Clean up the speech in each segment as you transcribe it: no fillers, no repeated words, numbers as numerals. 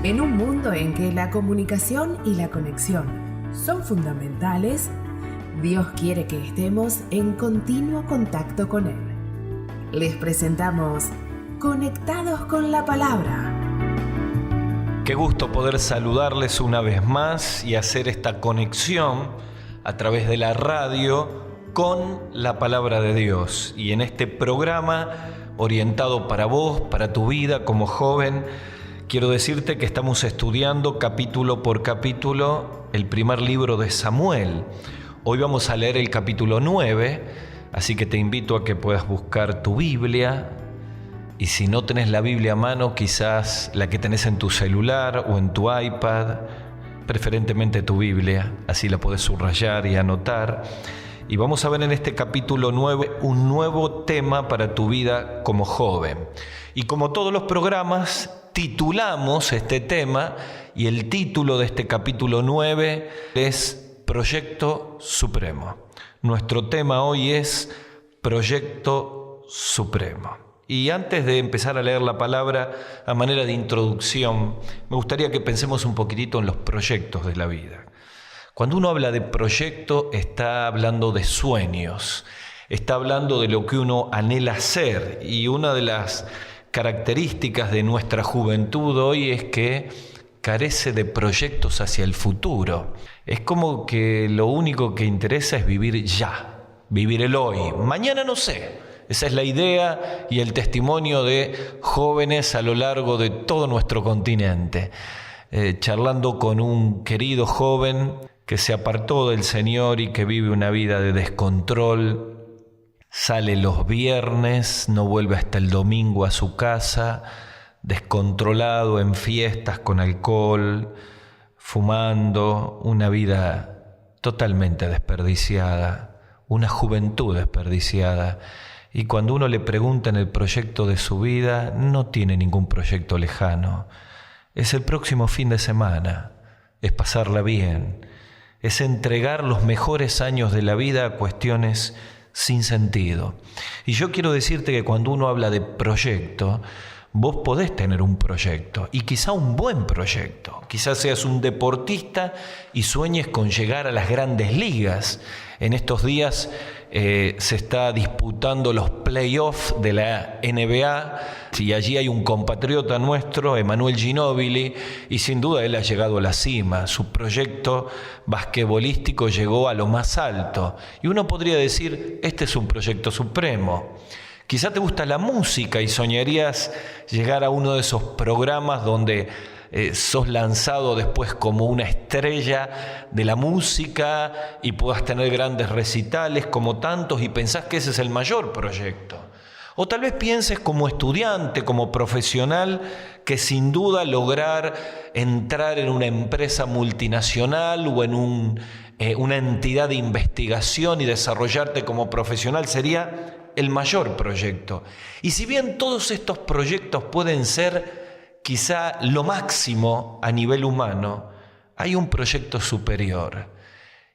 En un mundo en que la comunicación y la conexión son fundamentales, Dios quiere que estemos en continuo contacto con Él. Les presentamos Conectados con la Palabra. Qué gusto poder saludarles una vez más y hacer esta conexión a través de la radio con la Palabra de Dios. Y en este programa orientado para vos, para tu vida como joven, quiero decirte que estamos estudiando capítulo por capítulo el primer libro de Samuel. Hoy vamos a leer el capítulo 9, así que te invito a que puedas buscar tu Biblia. Y si no tenés la Biblia a mano, quizás la que tenés en tu celular o en tu iPad, preferentemente tu Biblia, así la podés subrayar y anotar. Y vamos a ver en este capítulo 9 un nuevo tema para tu vida como joven. Y como todos los programas, titulamos este tema, y el título de este capítulo 9 es Proyecto Supremo. Nuestro tema hoy es Proyecto Supremo. Y antes de empezar a leer la palabra, a manera de introducción, me gustaría que pensemos un poquitito en los proyectos de la vida. Cuando uno habla de proyecto, está hablando de sueños, está hablando de lo que uno anhela ser. Y una de las características de nuestra juventud hoy es que carece de proyectos hacia el futuro. Es como que lo único que interesa es vivir ya, vivir el hoy. Mañana no sé. Esa es la idea y el testimonio de jóvenes a lo largo de todo nuestro continente. Charlando con un querido joven que se apartó del Señor y que vive una vida de descontrol, sale los viernes, no vuelve hasta el domingo a su casa, descontrolado en fiestas con alcohol, fumando, una vida totalmente desperdiciada, una juventud desperdiciada. Y cuando uno le pregunta en el proyecto de su vida, no tiene ningún proyecto lejano. Es el próximo fin de semana, es pasarla bien, es entregar los mejores años de la vida a cuestiones sin sentido. Y yo quiero decirte que cuando uno habla de proyecto, vos podés tener un proyecto, y quizá un buen proyecto. Quizás seas un deportista y sueñes con llegar a las grandes ligas. En estos días se está disputando los playoffs de la NBA, y allí hay un compatriota nuestro, Emanuel Ginóbili, y sin duda él ha llegado a la cima. Su proyecto basquetbolístico llegó a lo más alto. Y uno podría decir, este es un proyecto supremo. Quizá te gusta la música y soñarías llegar a uno de esos programas donde sos lanzado después como una estrella de la música y puedas tener grandes recitales como tantos, y pensás que ese es el mayor proyecto. O tal vez pienses como estudiante, como profesional, que sin duda lograr entrar en una empresa multinacional o en una entidad de investigación y desarrollarte como profesional sería el mayor proyecto. Y si bien todos estos proyectos pueden ser quizá lo máximo a nivel humano, hay un proyecto superior,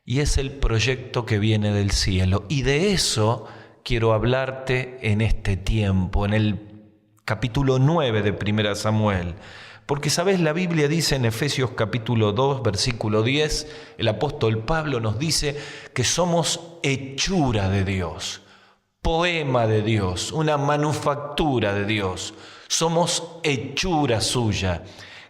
y es el proyecto que viene del cielo. Y de eso quiero hablarte en este tiempo, en el capítulo 9 de 1 Samuel. Porque, ¿sabes? La Biblia dice en Efesios capítulo 2, versículo 10, el apóstol Pablo nos dice que somos hechura de Dios, poema de Dios, una manufactura de Dios. Somos hechura suya,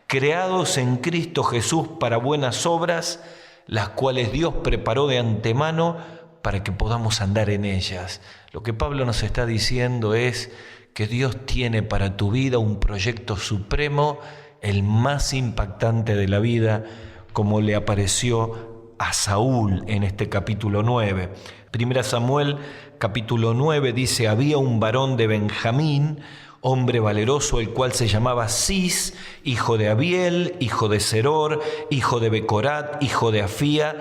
creados en Cristo Jesús para buenas obras, las cuales Dios preparó de antemano para que podamos andar en ellas. Lo que Pablo nos está diciendo es que Dios tiene para tu vida un proyecto supremo, el más impactante de la vida, como le apareció a Saúl en este capítulo 9. 1 Samuel capítulo 9 dice: había un varón de Benjamín, hombre valeroso, el cual se llamaba Cis, hijo de Abiel, hijo de Seror, hijo de Becorat, hijo de Afía,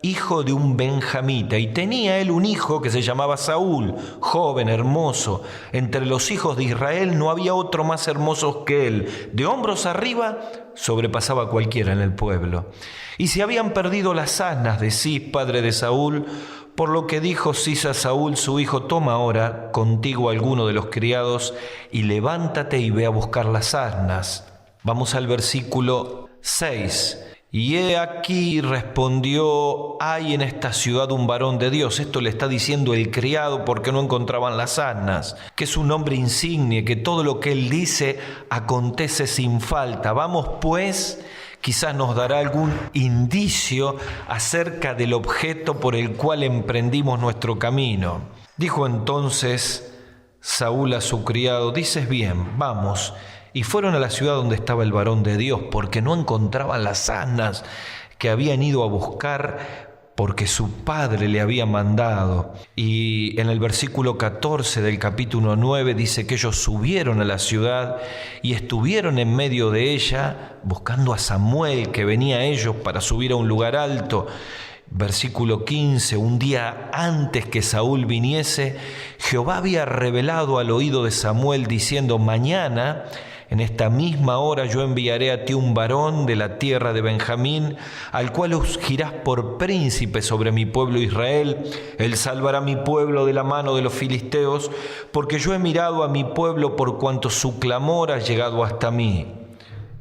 hijo de un benjamita. Y tenía él un hijo que se llamaba Saúl, joven, hermoso. Entre los hijos de Israel no había otro más hermoso que él. De hombros arriba sobrepasaba a cualquiera en el pueblo. Y se habían perdido las asnas de Cis, padre de Saúl, por lo que dijo Cis a Saúl su hijo: toma ahora contigo alguno de los criados y levántate y ve a buscar las asnas. Vamos al versículo 6. Y he aquí respondió: hay en esta ciudad un varón de Dios. Esto le está diciendo el criado porque no encontraban las asnas, que es un hombre insigne, que todo lo que él dice acontece sin falta. Vamos pues, quizás nos dará algún indicio acerca del objeto por el cual emprendimos nuestro camino. Dijo entonces Saúl a su criado: dices bien, vamos. Y fueron a la ciudad donde estaba el varón de Dios, porque no encontraban las asnas que habían ido a buscar, porque su padre le había mandado. Y en el versículo 14 del capítulo 9 dice que ellos subieron a la ciudad y estuvieron en medio de ella buscando a Samuel, que venía a ellos para subir a un lugar alto. Versículo 15, un día antes que Saúl viniese, Jehová había revelado al oído de Samuel diciendo: mañana, en esta misma hora, yo enviaré a ti un varón de la tierra de Benjamín, al cual ungirás por príncipe sobre mi pueblo Israel. Él salvará mi pueblo de la mano de los filisteos, porque yo he mirado a mi pueblo por cuanto su clamor ha llegado hasta mí.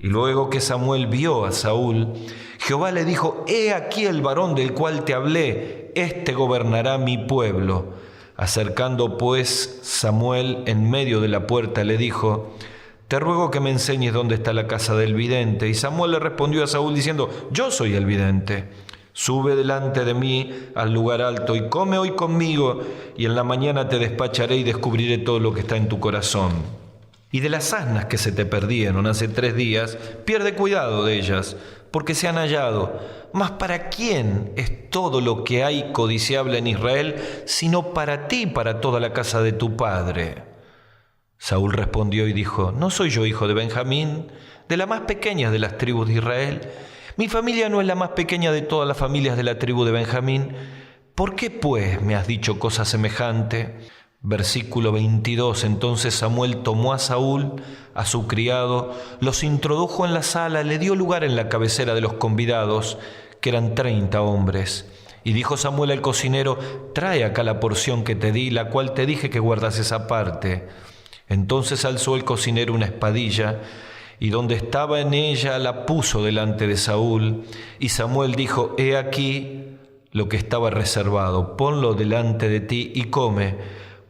Y luego que Samuel vio a Saúl, Jehová le dijo: he aquí el varón del cual te hablé, este gobernará mi pueblo. Acercando pues Samuel en medio de la puerta, le dijo: te ruego que me enseñes dónde está la casa del vidente. Y Samuel le respondió a Saúl diciendo: yo soy el vidente. Sube delante de mí al lugar alto y come hoy conmigo, y en la mañana te despacharé y descubriré todo lo que está en tu corazón. Y de las asnas que se te perdieron hace 3 días, pierde cuidado de ellas, porque se han hallado. Mas ¿para quién es todo lo que hay codiciable en Israel, sino para ti y para toda la casa de tu padre? Saúl respondió y dijo: ¿no soy yo hijo de Benjamín, de la más pequeña de las tribus de Israel? Mi familia no es la más pequeña de todas las familias de la tribu de Benjamín. ¿Por qué pues me has dicho cosa semejante? Versículo 22. Entonces Samuel tomó a Saúl, a su criado, los introdujo en la sala, le dio lugar en la cabecera de los convidados, que eran 30 hombres. Y dijo Samuel al cocinero: trae acá la porción que te di, la cual te dije que guardases aparte. Entonces alzó el cocinero una espadilla, y donde estaba en ella la puso delante de Saúl. Y Samuel dijo: he aquí lo que estaba reservado, ponlo delante de ti y come,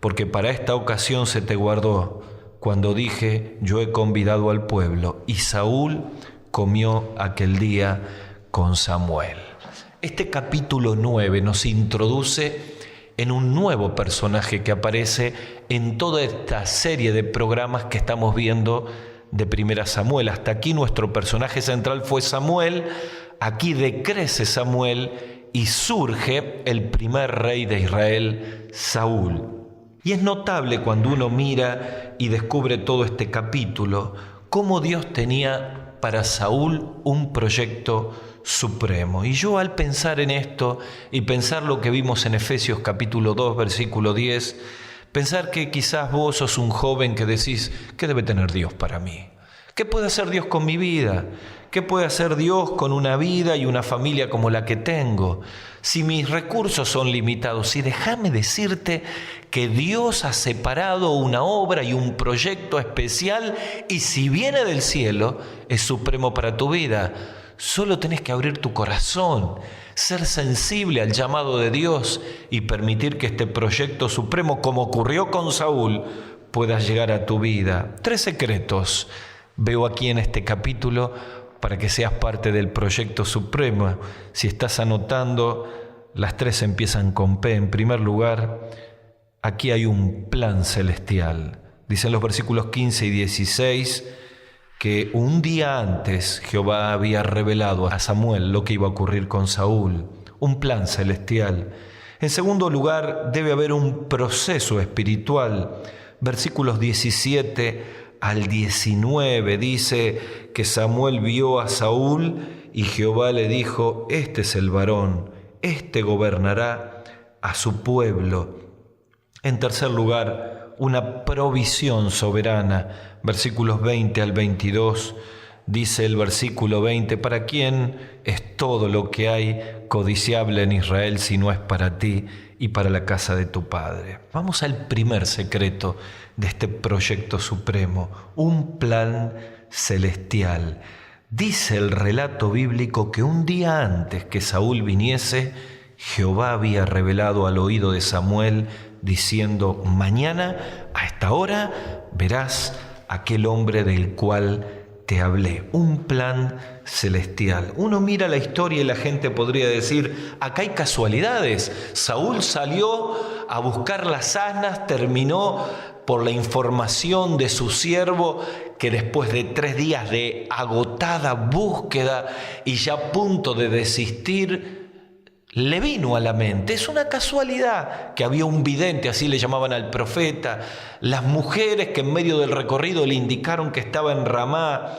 porque para esta ocasión se te guardó, cuando dije: yo he convidado al pueblo. Y Saúl comió aquel día con Samuel. Este capítulo 9 nos introduce en un nuevo personaje que aparece en toda esta serie de programas que estamos viendo de Primera Samuel. Hasta aquí nuestro personaje central fue Samuel. Aquí decrece Samuel y surge el primer rey de Israel, Saúl. Y es notable cuando uno mira y descubre todo este capítulo, cómo Dios tenía para Saúl un proyecto supremo. Y yo, al pensar en esto y pensar lo que vimos en Efesios capítulo 2, versículo 10, pensar que quizás vos sos un joven que decís: ¿qué debe tener Dios para mí? ¿Qué puede hacer Dios con mi vida? ¿Qué puede hacer Dios con una vida y una familia como la que tengo? Si mis recursos son limitados. Y déjame decirte que Dios ha separado una obra y un proyecto especial, y si viene del cielo, es supremo para tu vida. Solo tenés que abrir tu corazón, ser sensible al llamado de Dios y permitir que este proyecto supremo, como ocurrió con Saúl, pueda llegar a tu vida. 3 secretos veo aquí en este capítulo para que seas parte del proyecto supremo. Si estás anotando, las 3 empiezan con P. En primer lugar, aquí hay un plan celestial. Dicen los versículos 15 y 16 que un día antes Jehová había revelado a Samuel lo que iba a ocurrir con Saúl, un plan celestial. En segundo lugar, debe haber un proceso espiritual. Versículos 17 al 19 dice que Samuel vio a Saúl y Jehová le dijo: este es el varón, este gobernará a su pueblo. En tercer lugar, una provisión soberana. Versículos 20 al 22, dice el versículo 20: ¿para quién es todo lo que hay codiciable en Israel si no es para ti y para la casa de tu padre? Vamos al primer secreto de este proyecto supremo, un plan celestial. Dice el relato bíblico que un día antes que Saúl viniese, Jehová había revelado al oído de Samuel, diciendo: mañana a esta hora verás aquel hombre del cual te hablé. Un plan celestial. Uno mira la historia y la gente podría decir: acá hay casualidades. Saúl salió a buscar las asnas, terminó por la información de su siervo, que después de 3 días de agotada búsqueda y ya a punto de desistir, le vino a la mente. Es una casualidad que había un vidente, así le llamaban al profeta, las mujeres que en medio del recorrido le indicaron que estaba en Ramá.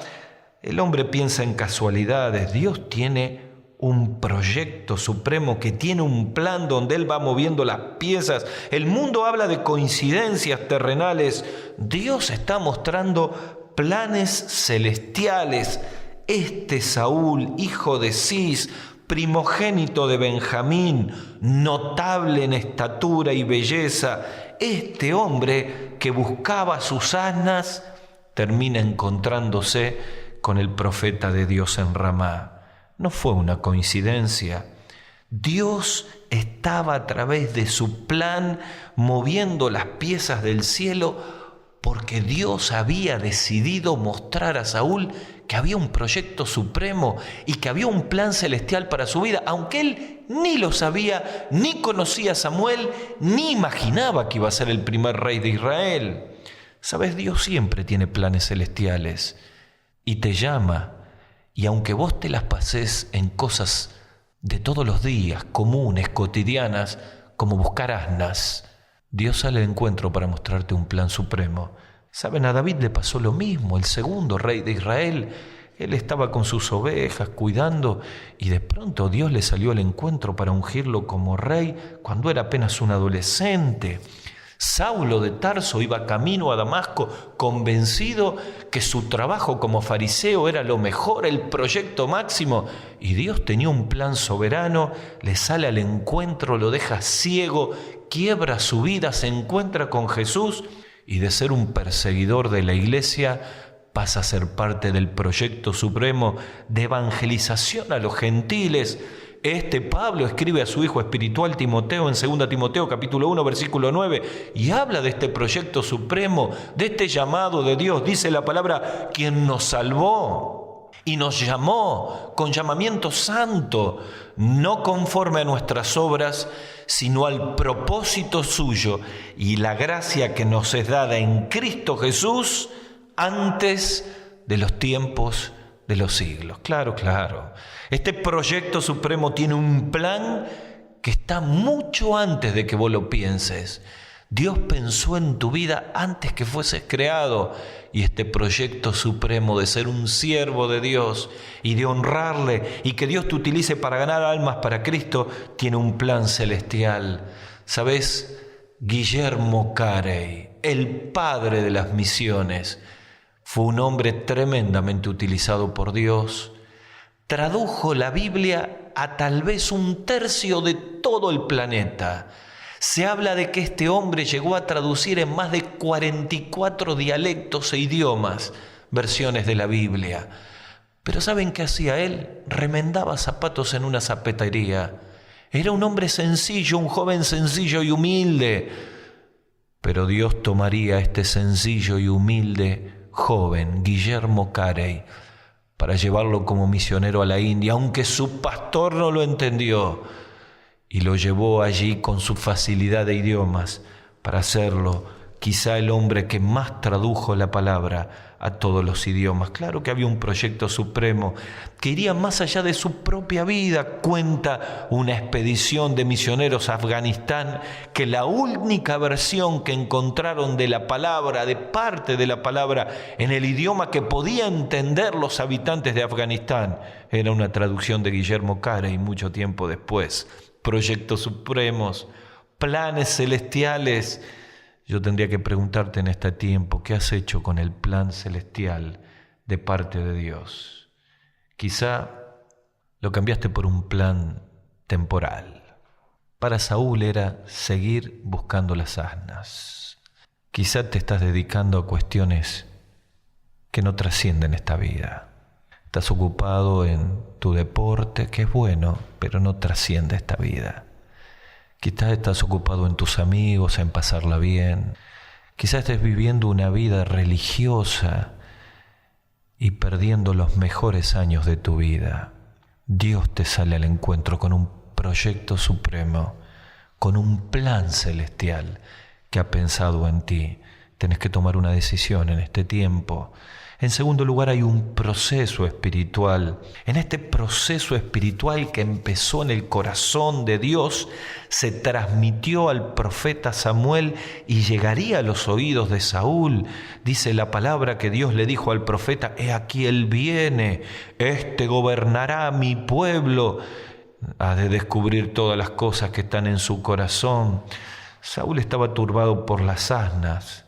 El hombre piensa en casualidades. Dios tiene un proyecto supremo, que tiene un plan donde Él va moviendo las piezas. El mundo habla de coincidencias terrenales. Dios está mostrando planes celestiales. Este Saúl, hijo de Cis, primogénito de Benjamín, notable en estatura y belleza, este hombre que buscaba sus asnas, termina encontrándose con el profeta de Dios en Ramá. No fue una coincidencia. Dios estaba a través de su plan moviendo las piezas del cielo, porque Dios había decidido mostrar a Saúl que había un proyecto supremo y que había un plan celestial para su vida, aunque él ni lo sabía, ni conocía a Samuel, ni imaginaba que iba a ser el primer rey de Israel. Sabes, Dios siempre tiene planes celestiales y te llama, y aunque vos te las pases en cosas de todos los días, comunes, cotidianas, como buscar asnas, Dios sale al encuentro para mostrarte un plan supremo. Saben, a David le pasó lo mismo, el segundo rey de Israel. Él estaba con sus ovejas cuidando y de pronto Dios le salió al encuentro para ungirlo como rey cuando era apenas un adolescente. Saulo de Tarso iba camino a Damasco convencido que su trabajo como fariseo era lo mejor, el proyecto máximo, y Dios tenía un plan soberano, le sale al encuentro, lo deja ciego, quiebra su vida, se encuentra con Jesús y de ser un perseguidor de la iglesia pasa a ser parte del proyecto supremo de evangelización a los gentiles. Pablo escribe a su hijo espiritual Timoteo en 2 Timoteo capítulo 1 versículo 9 y habla de este proyecto supremo, de este llamado de Dios. Dice la palabra: quien nos salvó y nos llamó con llamamiento santo, no conforme a nuestras obras, sino al propósito suyo y la gracia que nos es dada en Cristo Jesús antes de los tiempos de los siglos. Claro. Este proyecto supremo tiene un plan que está mucho antes de que vos lo pienses. Dios pensó en tu vida antes que fueses creado, y este proyecto supremo de ser un siervo de Dios y de honrarle y que Dios te utilice para ganar almas para Cristo tiene un plan celestial. ¿Sabes? Guillermo Carey, el padre de las misiones, fue un hombre tremendamente utilizado por Dios. Tradujo la Biblia a tal vez 1/3 de todo el planeta. Se habla de que este hombre llegó a traducir en más de 44 dialectos e idiomas versiones de la Biblia. Pero ¿saben qué hacía él? Remendaba zapatos en una zapatería. Era un hombre sencillo, un joven sencillo y humilde. Pero Dios tomaría a este sencillo y humilde joven, Guillermo Carey, para llevarlo como misionero a la India, aunque su pastor no lo entendió, y lo llevó allí con su facilidad de idiomas para hacerlo quizá el hombre que más tradujo la palabra a todos los idiomas. Claro que había un proyecto supremo que iría más allá de su propia vida. Cuenta una expedición de misioneros a Afganistán que la única versión que encontraron de la palabra, de parte de la palabra en el idioma que podían entender los habitantes de Afganistán, era una traducción de Guillermo Carey mucho tiempo después. Proyectos supremos, planes celestiales. Yo tendría que preguntarte en este tiempo, ¿qué has hecho con el plan celestial de parte de Dios? Quizá lo cambiaste por un plan temporal. Para Saúl era seguir buscando las asnas. Quizá te estás dedicando a cuestiones que no trascienden esta vida. Estás ocupado en tu deporte, que es bueno, pero no trasciende esta vida. Quizás estás ocupado en tus amigos, en pasarla bien. Quizás estés viviendo una vida religiosa y perdiendo los mejores años de tu vida. Dios te sale al encuentro con un proyecto supremo, con un plan celestial que ha pensado en ti. Tenés que tomar una decisión en este tiempo. En segundo lugar, hay un proceso espiritual. En este proceso espiritual que empezó en el corazón de Dios, se transmitió al profeta Samuel y llegaría a los oídos de Saúl. Dice la palabra que Dios le dijo al profeta: he aquí él viene, este gobernará mi pueblo. Ha de descubrir todas las cosas que están en su corazón. Saúl estaba turbado por las asnas.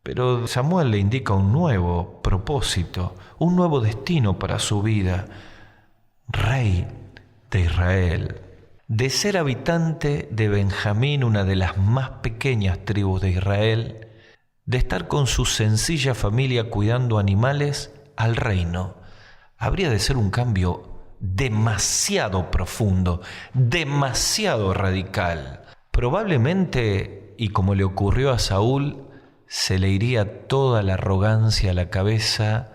Pero Samuel le indica un nuevo propósito, un nuevo destino para su vida. Rey de Israel. De ser habitante de Benjamín, una de las más pequeñas tribus de Israel, de estar con su sencilla familia cuidando animales, al reino. Habría de ser un cambio demasiado profundo, demasiado radical. Probablemente, y como le ocurrió a Saúl, se le iría toda la arrogancia a la cabeza,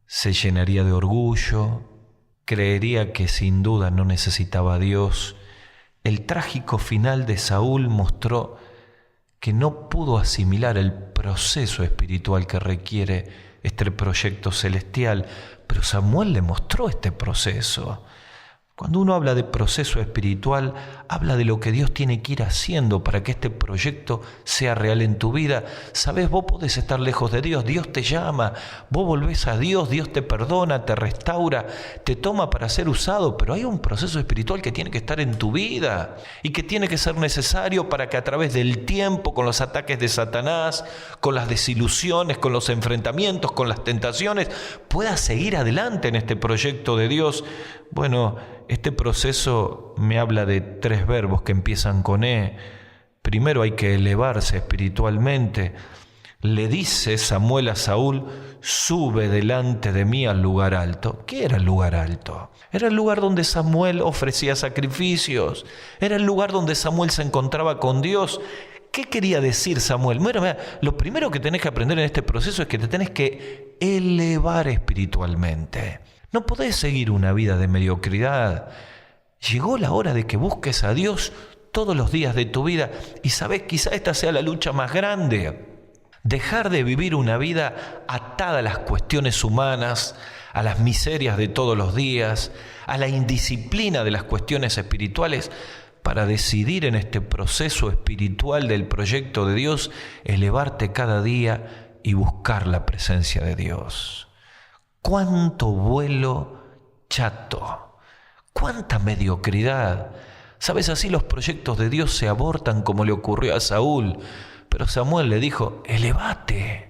se llenaría de orgullo, creería que sin duda no necesitaba a Dios. El trágico final de Saúl mostró que no pudo asimilar el proceso espiritual que requiere este proyecto celestial, pero Samuel le mostró este proceso. Cuando uno habla de proceso espiritual, habla de lo que Dios tiene que ir haciendo para que este proyecto sea real en tu vida. Sabes, vos podés estar lejos de Dios, Dios te llama, vos volvés a Dios, Dios te perdona, te restaura, te toma para ser usado, pero hay un proceso espiritual que tiene que estar en tu vida y que tiene que ser necesario para que a través del tiempo, con los ataques de Satanás, con las desilusiones, con los enfrentamientos, con las tentaciones, puedas seguir adelante en este proyecto de Dios. Bueno, este proceso me habla de 3 verbos que empiezan con E. Primero hay que elevarse espiritualmente. Le dice Samuel a Saúl: sube delante de mí al lugar alto. ¿Qué era el lugar alto? Era el lugar donde Samuel ofrecía sacrificios. Era el lugar donde Samuel se encontraba con Dios. ¿Qué quería decir Samuel? Mira, lo primero que tenés que aprender en este proceso es que te tenés que elevar espiritualmente. No podés seguir una vida de mediocridad. Llegó la hora de que busques a Dios todos los días de tu vida. Y sabés, quizá esta sea la lucha más grande. Dejar de vivir una vida atada a las cuestiones humanas, a las miserias de todos los días, a la indisciplina de las cuestiones espirituales, para decidir en este proceso espiritual del proyecto de Dios, elevarte cada día y buscar la presencia de Dios. ¡Cuánto vuelo chato! ¡Cuánta mediocridad! Sabes, así los proyectos de Dios se abortan, como le ocurrió a Saúl. Pero Samuel le dijo: elevate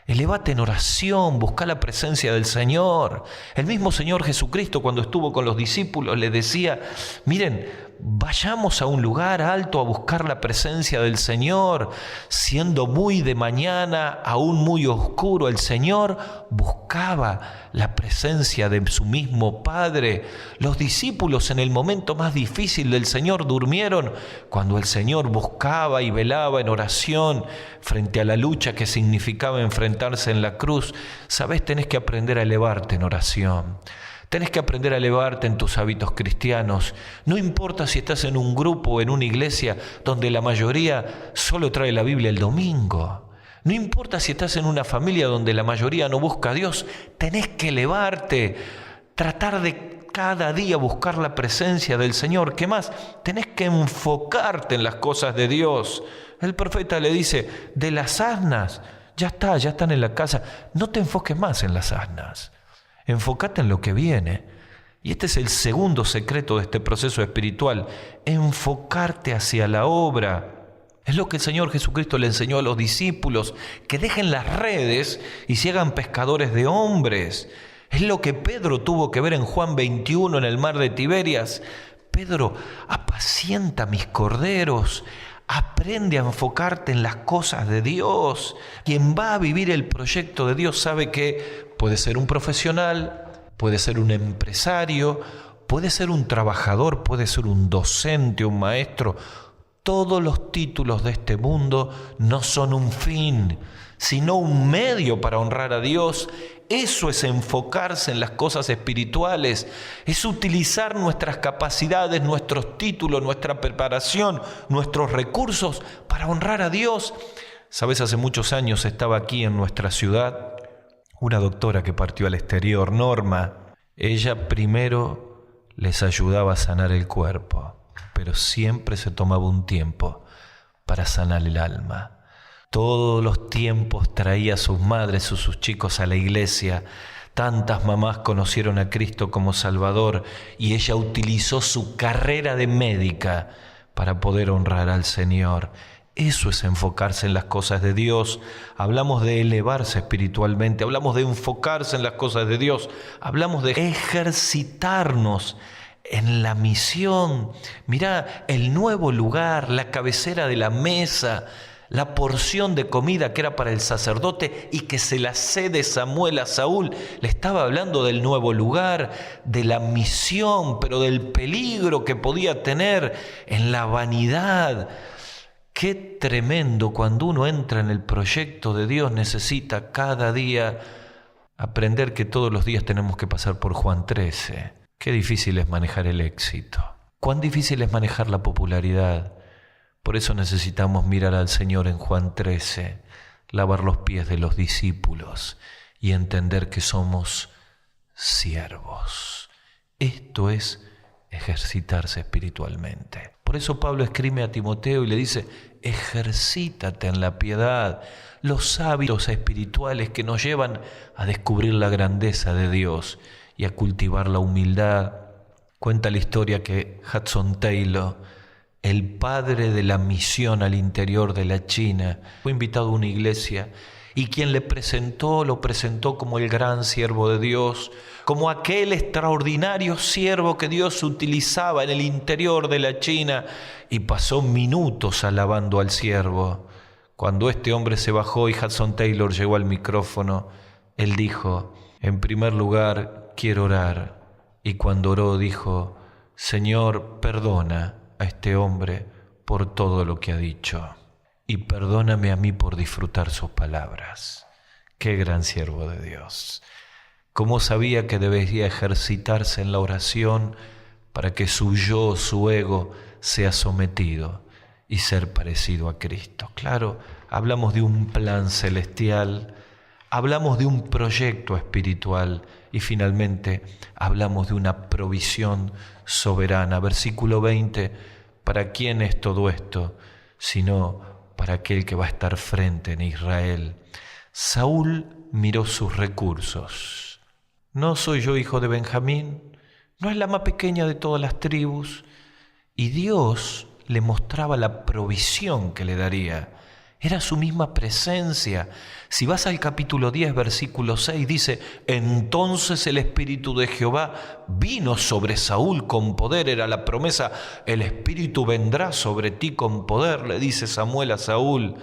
en oración, busca la presencia del Señor. El mismo Señor Jesucristo, cuando estuvo con los discípulos, le decía: miren, vayamos a un lugar alto a buscar la presencia del Señor. Siendo muy de mañana, aún muy oscuro, el Señor buscaba la presencia de su mismo Padre. Los discípulos en el momento más difícil del Señor durmieron cuando el Señor buscaba y velaba en oración frente a la lucha que significaba enfrentarse en la cruz. Sabes, tenés que aprender a elevarte en oración. Tenés que aprender a elevarte en tus hábitos cristianos. No importa si estás en un grupo o en una iglesia donde la mayoría solo trae la Biblia el domingo. No importa si estás en una familia donde la mayoría no busca a Dios. Tenés que elevarte, tratar de cada día buscar la presencia del Señor. ¿Qué más? Tenés que enfocarte en las cosas de Dios. El profeta le dice: de las asnas, ya están en la casa. No te enfoques más en las asnas. Enfócate en lo que viene. Y este es el segundo secreto de este proceso espiritual: enfocarte hacia la obra. Es lo que el Señor Jesucristo le enseñó a los discípulos: que dejen las redes y se hagan pescadores de hombres. Es lo que Pedro tuvo que ver en Juan 21 en el mar de Tiberias. Pedro: apacienta mis corderos, Aprende a enfocarte en las cosas de Dios. Quien va a vivir el proyecto de Dios sabe que puede ser un profesional, puede ser un empresario, puede ser un trabajador, puede ser un docente, un maestro. Todos los títulos de este mundo no son un fin, sino un medio para honrar a Dios. Eso es enfocarse en las cosas espirituales, es utilizar nuestras capacidades, nuestros títulos, nuestra preparación, nuestros recursos para honrar a Dios. Sabes, hace muchos años estaba aquí en nuestra ciudad una doctora que partió al exterior, Norma. Ella primero les ayudaba a sanar el cuerpo, pero siempre se tomaba un tiempo para sanar el alma. Todos los tiempos traía a sus madres o sus chicos a la iglesia. Tantas mamás conocieron a Cristo como Salvador y ella utilizó su carrera de médica para poder honrar al Señor. Eso es enfocarse en las cosas de Dios. Hablamos de elevarse espiritualmente, hablamos de enfocarse en las cosas de Dios, hablamos de ejercitarnos en la misión. Mirá, el nuevo lugar, la cabecera de la mesa, la porción de comida que era para el sacerdote y que se la cede Samuel a Saúl. Le estaba hablando del nuevo lugar, de la misión, pero del peligro que podía tener en la vanidad. Qué tremendo cuando uno entra en el proyecto de Dios. Necesita cada día aprender que todos los días tenemos que pasar por Juan 13. Qué difícil es manejar el éxito. Cuán difícil es manejar la popularidad. Por eso necesitamos mirar al Señor en Juan 13, lavar los pies de los discípulos y entender que somos siervos. Esto es ejercitarse espiritualmente. Por eso Pablo escribe a Timoteo y le dice: ejercítate en la piedad, los hábitos espirituales que nos llevan a descubrir la grandeza de Dios y a cultivar la humildad. Cuenta la historia que Hudson Taylor, el padre de la misión al interior de la China, fue invitado a una iglesia y quien lo presentó como el gran siervo de Dios, como aquel extraordinario siervo que Dios utilizaba en el interior de la China, y pasó minutos alabando al siervo. Cuando este hombre se bajó y Hudson Taylor llegó al micrófono, él dijo: en primer lugar quiero orar. Y cuando oró dijo: Señor, perdona a este hombre por todo lo que ha dicho y perdóname a mí por disfrutar sus palabras. Qué gran siervo de Dios. Cómo sabía que debería ejercitarse en la oración para que su yo, su ego, sea sometido y ser parecido a Cristo. Claro, hablamos de un plan celestial, hablamos de un proyecto espiritual y finalmente hablamos de una provisión soberana. Versículo 20, ¿para quién es todo esto? Sino para aquel que va a estar frente en Israel. Saúl miró sus recursos. ¿No soy yo hijo de Benjamín? ¿No es la más pequeña de todas las tribus? Y Dios le mostraba la provisión que le daría. Era su misma presencia. Si vas al capítulo 10, versículo 6, dice: entonces el Espíritu de Jehová vino sobre Saúl con poder. Era la promesa: el Espíritu vendrá sobre ti con poder, le dice Samuel a Saúl.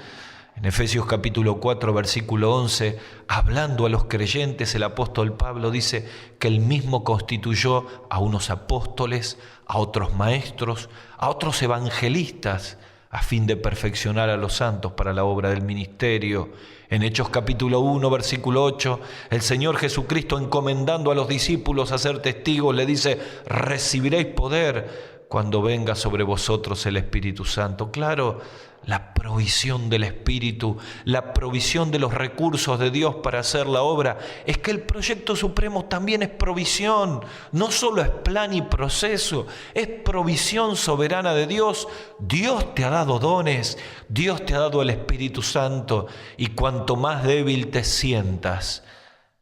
En Efesios capítulo 4, versículo 11, hablando a los creyentes, el apóstol Pablo dice que él mismo constituyó a unos apóstoles, a otros maestros, a otros evangelistas, a fin de perfeccionar a los santos para la obra del ministerio. En Hechos capítulo 1, versículo 8, el Señor Jesucristo, encomendando a los discípulos a ser testigos, le dice: recibiréis poder cuando venga sobre vosotros el Espíritu Santo. Claro, la provisión del Espíritu, la provisión de los recursos de Dios para hacer la obra. Es que el proyecto supremo también es provisión, no solo es plan y proceso, es provisión soberana de Dios. Dios te ha dado dones, Dios te ha dado el Espíritu Santo, y cuanto más débil te sientas,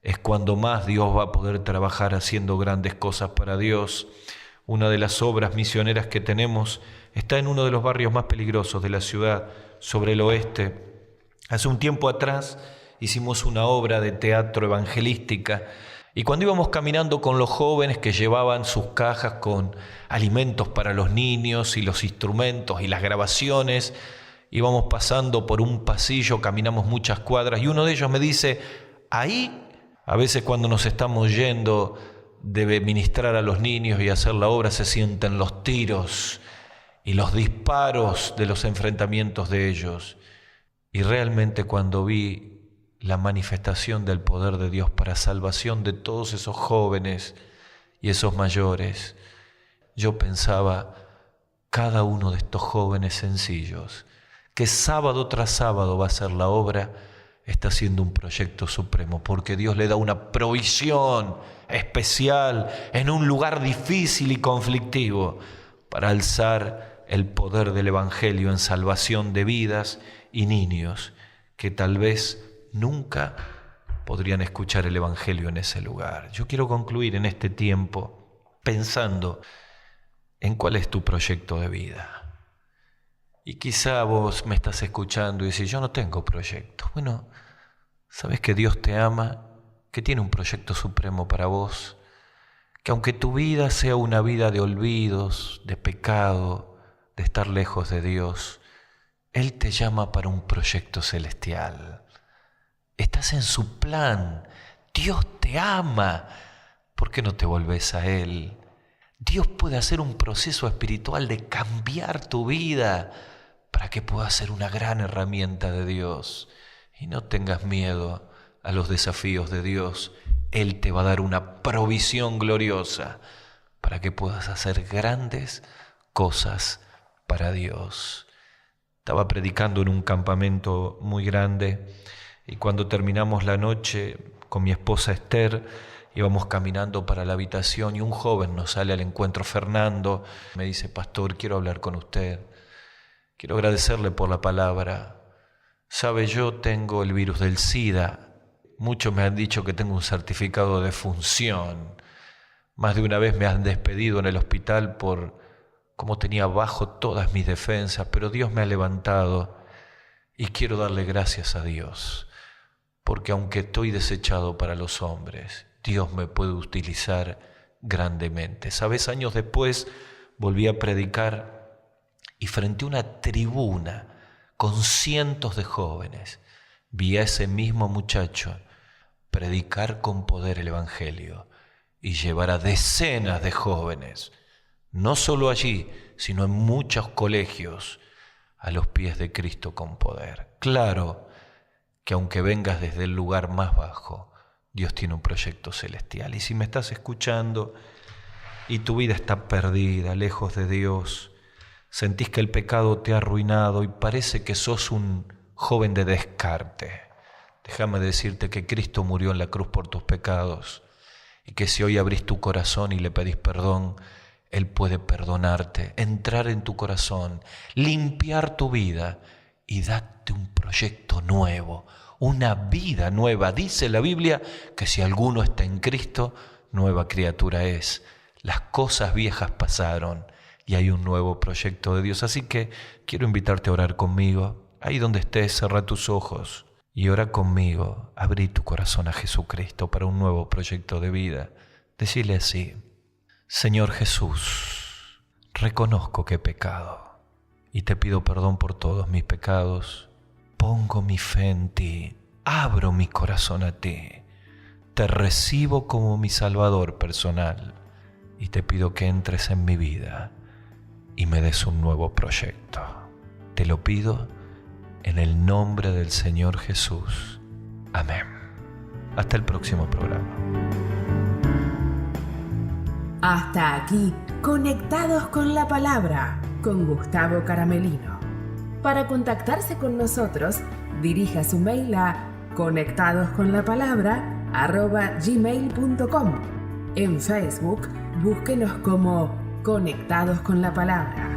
es cuando más Dios va a poder trabajar haciendo grandes cosas para Dios. Una de las obras misioneras que tenemos está en uno de los barrios más peligrosos de la ciudad, sobre el oeste. Hace un tiempo atrás hicimos una obra de teatro evangelística Y cuando íbamos caminando con los jóvenes que llevaban sus cajas con alimentos para los niños y los instrumentos y las grabaciones, íbamos pasando por un pasillo, caminamos muchas cuadras y uno de ellos me dice, ahí, a veces cuando nos estamos yendo de ministrar a los niños y hacer la obra, se sienten los tiros y los disparos de los enfrentamientos de ellos. Y realmente cuando vi la manifestación del poder de Dios para salvación de todos esos jóvenes y esos mayores, yo pensaba, cada uno de estos jóvenes sencillos, que sábado tras sábado va a hacer la obra, está haciendo un proyecto supremo, porque Dios le da una provisión especial en un lugar difícil y conflictivo para alzar el poder del Evangelio en salvación de vidas y niños que tal vez nunca podrían escuchar el Evangelio en ese lugar. Yo quiero concluir en este tiempo pensando en cuál es tu proyecto de vida. Y quizá vos me estás escuchando y decís, yo no tengo proyecto. Bueno, sabes que Dios te ama, que tiene un proyecto supremo para vos, que aunque tu vida sea una vida de olvidos, de pecado, de estar lejos de Dios, Él te llama para un proyecto celestial. Estás en su plan. Dios te ama. ¿Por qué no te volvés a Él? Dios puede hacer un proceso espiritual de cambiar tu vida para que puedas ser una gran herramienta de Dios. Y no tengas miedo a los desafíos de Dios. Él te va a dar una provisión gloriosa para que puedas hacer grandes cosas para Dios. Estaba predicando en un campamento muy grande y cuando terminamos la noche con mi esposa Esther, íbamos caminando para la habitación y un joven nos sale al encuentro, Fernando, me dice, pastor, quiero hablar con usted, quiero agradecerle por la palabra. Sabe, yo tengo el virus del SIDA, muchos me han dicho que tengo un certificado de función, más de una vez me han despedido en el hospital por cómo tenía bajo todas mis defensas, pero Dios me ha levantado y quiero darle gracias a Dios, porque aunque estoy desechado para los hombres, Dios me puede utilizar grandemente. ¿Sabes? Años después volví a predicar y frente a una tribuna con cientos de jóvenes, vi a ese mismo muchacho predicar con poder el Evangelio y llevar a decenas de jóvenes, no solo allí, sino en muchos colegios, a los pies de Cristo con poder. Claro que aunque vengas desde el lugar más bajo, Dios tiene un proyecto celestial. Y si me estás escuchando y tu vida está perdida, lejos de Dios, sentís que el pecado te ha arruinado y parece que sos un joven de descarte, déjame decirte que Cristo murió en la cruz por tus pecados y que si hoy abrís tu corazón y le pedís perdón, Él puede perdonarte, entrar en tu corazón, limpiar tu vida y darte un proyecto nuevo, una vida nueva. Dice la Biblia que si alguno está en Cristo, nueva criatura es. Las cosas viejas pasaron y hay un nuevo proyecto de Dios. Así que quiero invitarte a orar conmigo. Ahí donde estés, cerra tus ojos y ora conmigo. Abrí tu corazón a Jesucristo para un nuevo proyecto de vida. Decile así: Señor Jesús, reconozco que he pecado y te pido perdón por todos mis pecados. Pongo mi fe en ti, abro mi corazón a ti, te recibo como mi Salvador personal y te pido que entres en mi vida y me des un nuevo proyecto. Te lo pido en el nombre del Señor Jesús. Amén. Hasta el próximo programa. Hasta aquí, Conectados con la Palabra, con Gustavo Caramelino. Para contactarse con nosotros, dirija su mail a conectadosconlapalabra@gmail.com. En Facebook, búsquenos como Conectados con la Palabra.